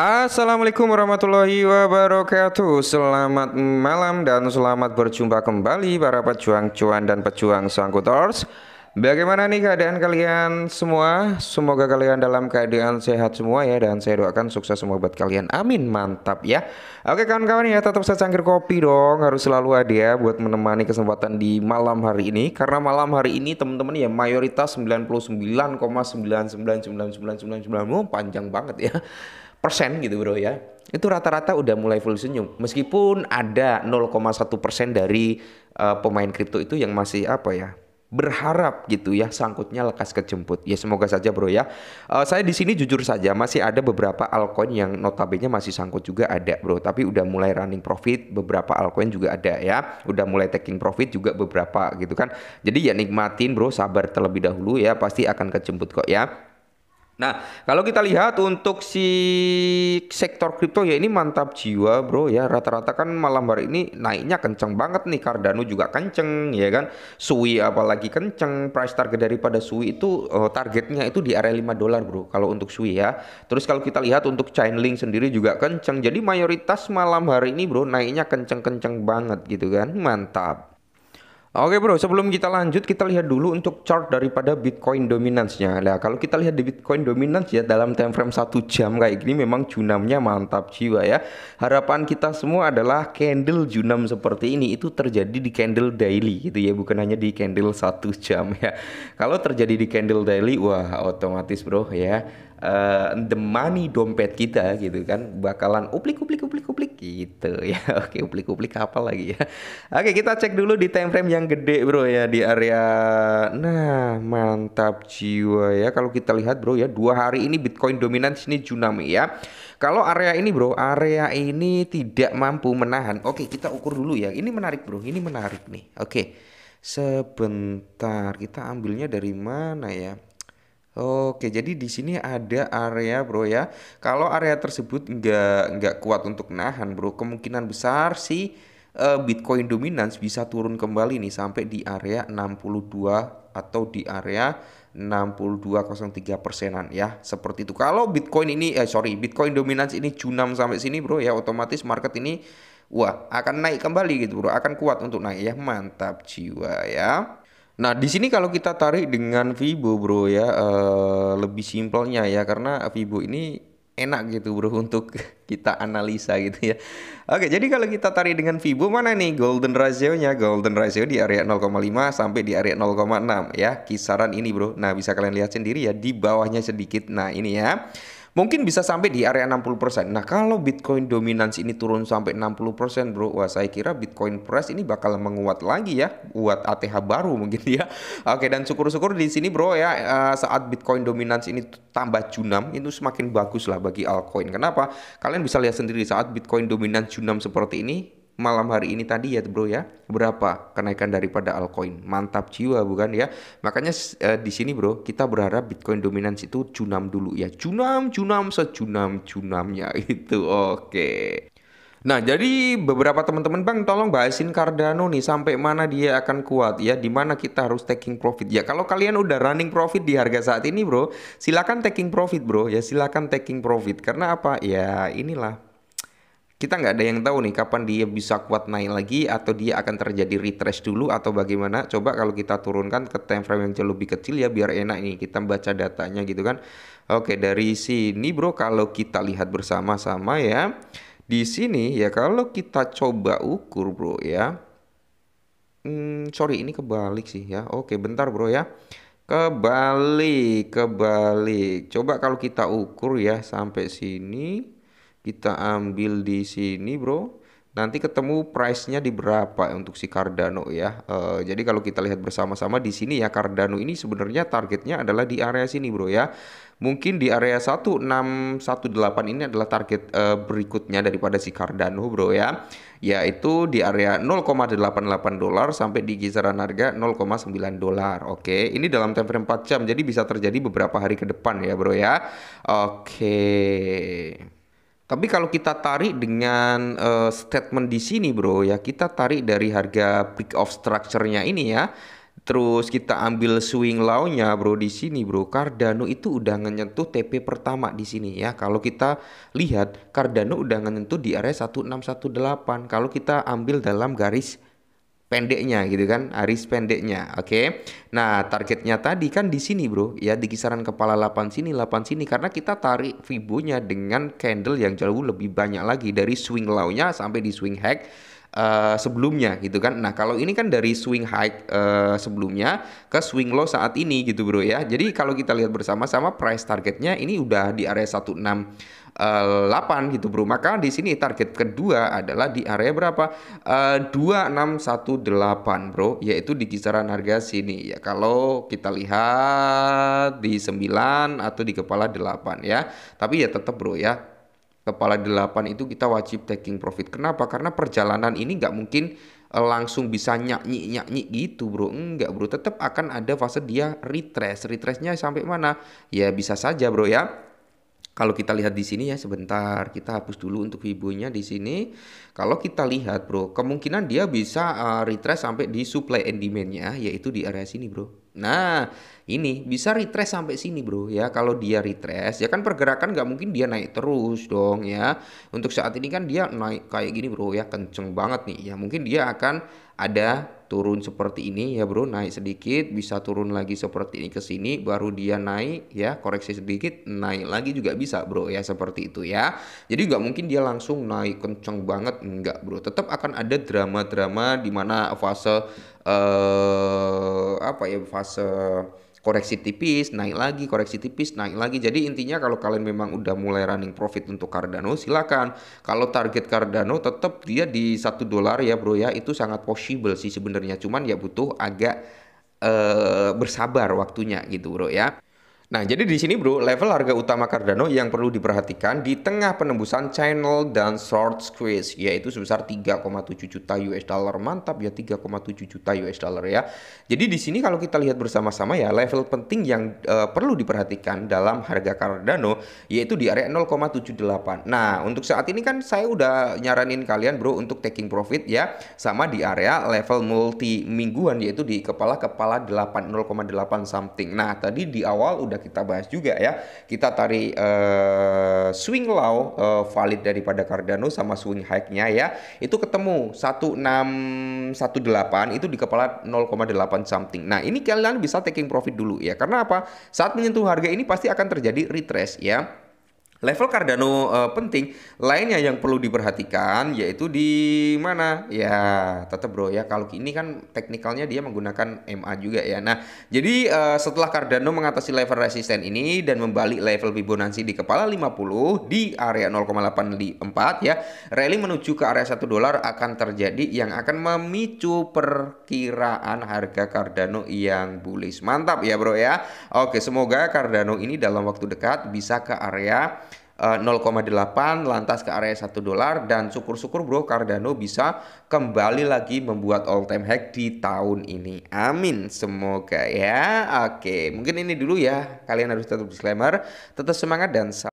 Assalamualaikum warahmatullahi wabarakatuh. Selamat malam dan selamat berjumpa kembali para pejuang cuan dan pejuang sangkutors. Bagaimana nih keadaan kalian semua? Semoga kalian dalam keadaan sehat semua ya, dan saya doakan sukses semua buat kalian. Amin, mantap ya. Oke kawan-kawan ya, tetap secangkir kopi dong, harus selalu ada ya buat menemani kesempatan di malam hari ini. Karena malam hari ini teman-teman ya mayoritas 99,9999999 panjang banget ya persen gitu bro ya, itu rata-rata udah mulai full senyum, meskipun ada 0,1% dari pemain kripto itu yang masih apa ya, berharap gitu ya sangkutnya lekas kejemput ya. Semoga saja bro ya. Saya di sini jujur saja masih ada beberapa altcoin yang notabene masih sangkut juga ada bro, tapi udah mulai running profit, beberapa altcoin juga ada ya, udah mulai taking profit juga beberapa gitu kan. Jadi ya nikmatin bro, sabar terlebih dahulu ya, pasti akan kejemput kok ya. Nah, kalau kita lihat untuk si sektor kripto ya, ini mantap jiwa bro ya. Rata-rata kan malam hari ini naiknya kenceng banget nih. Cardano juga kenceng ya kan. Sui apalagi kenceng. Price target daripada Sui itu targetnya itu di area 5 dolar bro, kalau untuk Sui ya. Terus kalau kita lihat untuk Chainlink sendiri juga kenceng. Jadi mayoritas malam hari ini bro naiknya kenceng-kenceng banget gitu kan. Mantap. Oke bro, sebelum kita lanjut kita lihat dulu untuk chart daripada Bitcoin dominance-nya. Nah, kalau kita lihat di Bitcoin dominance ya dalam time frame 1 jam kayak gini memang junamnya mantap jiwa ya. Harapan kita semua adalah candle junam seperti ini itu terjadi di candle daily gitu ya, bukan hanya di candle 1 jam ya. Kalau terjadi di candle daily, wah otomatis bro ya, the money dompet kita gitu kan bakalan uplik uplik uplik uplik gitu ya. Oke, uplik uplik apa lagi ya. Oke, kita cek dulu di time frame yang gede bro ya, di area. Nah, mantap jiwa ya. Kalau kita lihat bro ya, 2 hari ini Bitcoin dominance ini tsunami ya. Kalau area ini bro, area ini tidak mampu menahan. Oke, kita ukur dulu ya. Ini menarik bro, ini menarik nih. Oke, sebentar, kita ambilnya dari mana ya? Oke, jadi di sini ada area bro ya. Kalau area tersebut nggak kuat untuk nahan bro, kemungkinan besar sih Bitcoin dominance bisa turun kembali nih sampai di area 62 atau di area 62,03%-an ya. Seperti itu. Kalau Bitcoin ini Bitcoin dominance ini cunam sampai sini bro ya, otomatis market ini wah akan naik kembali gitu bro, akan kuat untuk naik ya. Mantap jiwa ya. Nah, di sini kalau kita tarik dengan Vibo bro ya, lebih simpelnya ya, karena Vibo ini enak gitu bro untuk kita analisa gitu ya. Oke, jadi kalau kita tarik dengan Vibo, mana nih golden ratio-nya? Golden ratio di area 0,5 sampai di area 0,6 ya, kisaran ini bro. Nah, bisa kalian lihat sendiri ya, di bawahnya sedikit. Nah, ini ya. Mungkin bisa sampai di area 60%. Nah, kalau Bitcoin dominance ini turun sampai 60% bro, wah saya kira Bitcoin price ini bakal menguat lagi ya, buat ATH baru mungkin ya. Oke, dan syukur-syukur di sini bro ya, saat Bitcoin dominance ini tambah junam, itu semakin bagus lah bagi altcoin. Kenapa? Kalian bisa lihat sendiri saat Bitcoin dominance junam seperti ini, malam hari ini tadi ya bro ya, berapa kenaikan daripada altcoin. Mantap jiwa bukan ya. Makanya di sini bro kita berharap Bitcoin dominance itu junam dulu ya, junam sejunam junamnya itu. Oke. Nah, jadi beberapa teman-teman bang tolong bahasin Cardano nih sampai mana dia akan kuat ya, di mana kita harus taking profit ya. Kalau kalian udah running profit di harga saat ini bro, silakan taking profit bro ya, silakan taking profit. Karena apa ya, inilah kita nggak ada yang tahu nih kapan dia bisa kuat naik lagi, atau dia akan terjadi retrace dulu atau bagaimana. Coba kalau kita turunkan ke time frame yang jauh lebih kecil ya, biar enak nih kita baca datanya gitu kan. Oke, dari sini bro kalau kita lihat bersama-sama ya, di sini ya kalau kita coba ukur bro ya. Sorry ini kebalik sih ya. Oke bentar bro ya, kebalik. Coba kalau kita ukur ya sampai sini, kita ambil di sini bro, nanti ketemu price-nya di berapa untuk si Cardano ya. Jadi kalau kita lihat bersama-sama di sini ya, Cardano ini sebenarnya targetnya adalah di area sini bro ya. Mungkin di area 1618 ini adalah target berikutnya daripada si Cardano bro ya, yaitu di area 0,88 dolar sampai di kisaran harga 0,9 dolar. Oke, ini dalam time frame 4 jam, jadi bisa terjadi beberapa hari ke depan ya bro ya. Oke. Tapi kalau kita tarik dengan statement di sini bro ya, kita tarik dari harga break of structure-nya ini ya. Terus kita ambil swing low-nya bro di sini bro. Cardano itu udah nyentuh TP pertama di sini ya. Kalau kita lihat Cardano udah nyentuh di area 1618. Kalau kita ambil dalam garis pendeknya gitu kan, garis pendeknya. Oke. Nah, targetnya tadi kan di sini bro, ya di kisaran kepala 8 sini, 8 sini karena kita tarik Fibo-nya dengan candle yang jauh lebih banyak lagi dari swing low-nya sampai di swing high sebelumnya gitu kan. Nah, kalau ini kan dari swing high sebelumnya ke swing low saat ini gitu bro ya. Jadi kalau kita lihat bersama-sama price targetnya ini udah di area 16 8 gitu bro. Maka di sini target kedua adalah di area berapa? 2618 bro, yaitu di kisaran harga sini ya. Kalau kita lihat di 9 atau di kepala 8 ya. Tapi ya tetap bro ya, kepala 8 itu kita wajib taking profit. Kenapa? Karena perjalanan ini nggak mungkin langsung bisa nyanyi gitu bro. Enggak bro, tetap akan ada fase dia retrace. Retrace-nya sampai mana? Ya bisa saja bro ya. Kalau kita lihat di sini ya, sebentar kita hapus dulu untuk Fibo-nya di sini. Kalau kita lihat bro, kemungkinan dia bisa retrace sampai di supply and demand-nya, yaitu di area sini bro. Nah, ini bisa retrace sampai sini bro ya. Kalau dia retrace, ya kan pergerakan nggak mungkin dia naik terus dong ya. Untuk saat ini kan dia naik kayak gini bro ya, kenceng banget nih ya. Mungkin dia akan ada turun seperti ini ya bro, naik sedikit, bisa turun lagi seperti ini ke sini, baru dia naik ya, koreksi sedikit, naik lagi juga bisa bro ya, seperti itu ya. Jadi nggak mungkin dia langsung naik kenceng banget, enggak bro. Tetap akan ada drama-drama di mana fase apa ya, fase koreksi tipis, naik lagi, koreksi tipis, naik lagi. Jadi intinya kalau kalian memang udah mulai running profit untuk Cardano, silakan. Kalau target Cardano tetap dia di $1 ya bro ya, itu sangat possible sih sebenarnya. Cuman ya butuh agak bersabar waktunya gitu bro ya. Nah, jadi di sini bro, level harga utama Cardano yang perlu diperhatikan di tengah penembusan channel dan short squeeze, yaitu sebesar 3,7 juta US dollar. Mantap ya, 3,7 juta US dollar ya. Jadi di sini kalau kita lihat bersama-sama ya, level penting yang perlu diperhatikan dalam harga Cardano yaitu di area 0,78. Nah, untuk saat ini kan saya udah nyaranin kalian bro untuk taking profit ya, sama di area level multi mingguan yaitu di kepala 8, 0,8 something. Nah, tadi di awal udah kita bahas juga ya. Kita tarik swing low valid daripada Cardano sama swing high-nya ya. Itu ketemu 1618 itu di kepala 0,8 something. Nah, ini kalian bisa taking profit dulu ya. Karena apa? Saat menyentuh harga ini pasti akan terjadi retrace ya. Level Cardano penting lainnya yang perlu diperhatikan yaitu di mana ya, tetap bro ya, kalau ini kan teknikalnya dia menggunakan MA juga ya. Nah jadi setelah Cardano mengatasi level resisten ini dan membalik level Fibonacci di kepala 50 di area 0,84 ya, rally menuju ke area $1 akan terjadi yang akan memicu perkiraan harga Cardano yang bullish. Mantap ya bro ya. Oke, semoga Cardano ini dalam waktu dekat bisa ke area 0,8 lantas ke area $1 dan syukur-syukur bro Cardano bisa kembali lagi membuat all time high di tahun ini. Amin, semoga ya. Oke, mungkin ini dulu ya. Kalian harus tetap disclaimer, tetap semangat dan